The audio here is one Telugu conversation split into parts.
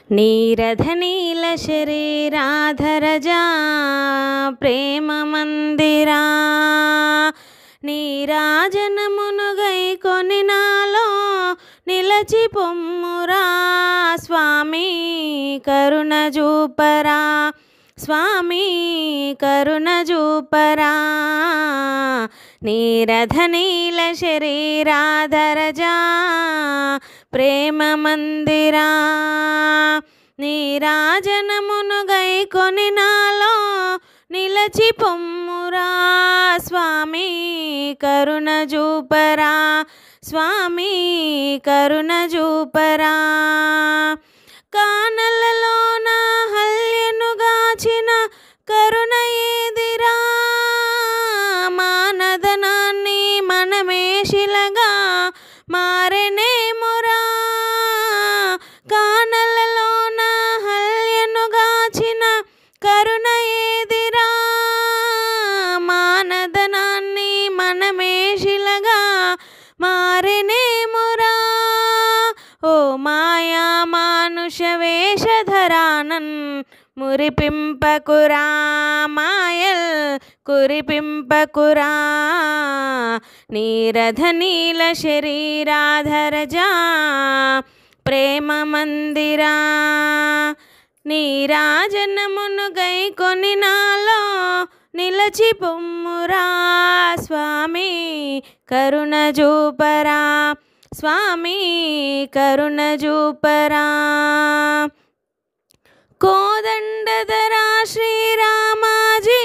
నీరధనీల శరీరాధరజా ప్రేమ మందిరా నీరాజనమును గైకొని నాలో నిలచి పొమ్మురా స్వామి కరుణ చూపరా స్వామి కరుణ చూపరా నీరధనీల శరీరాధరజా ప్రేమ మందిరా నీరాజనమును గైకొని నాలో నిలచి పొమ్మురా స్వామి కరుణ చూపరా స్వామి కరుణ చూపరా కానలలోన హల్యను గాచిన కరుణ ఏదిరా మానదనాన్ని మనమేషిలగా మారెనేమురా కానలలోన హల్యను గాచిన కరుణ ఏదిరా మానదనాన్ని మనమేషిలగా మారెనేమురా ఓ మాయా మానుష వేషధరానన్ మురిపింపకురా మాయల్ కురిపింపకురా నీరధనీల శరీరాధరజా ప్రేమ మందిరా నీరాజనమును గైకొని నాలో నిలచి పొమ్మురా స్వామి కరుణ చూపరా స్వామి కరుణ చూపరా కోదండధరా శ్రీరామాజీ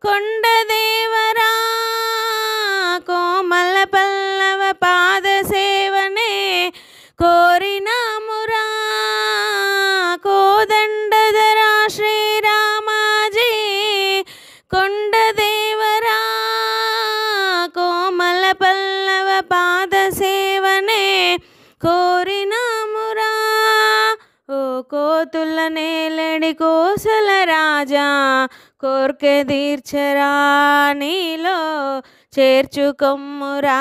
కొండదేవరా కోమల పల్లవ పాద సేవనే కోరినామురా కోదండధరా శ్రీరామాజీ కొండదేవరా కోమల పల్లవ పాద సేవనే కోరినామురా ఓ కోతుల నేలడి కోసల రాజా కోర్కె తీర్చరా నీలో చేర్చుకొమ్మురా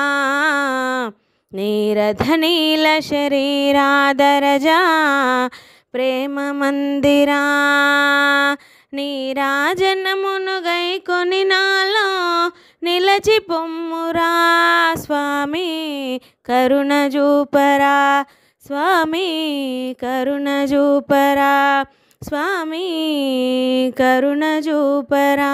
నీరధనీల శరీరాధరజా ప్రేమ మందిరా నీరాజనమును గైకొని నాలో నిలచి పొమ్మురా స్వామి కరుణ చూపరా స్వామి కరుణ చూపరా స్వామి కరుణ చూపరా।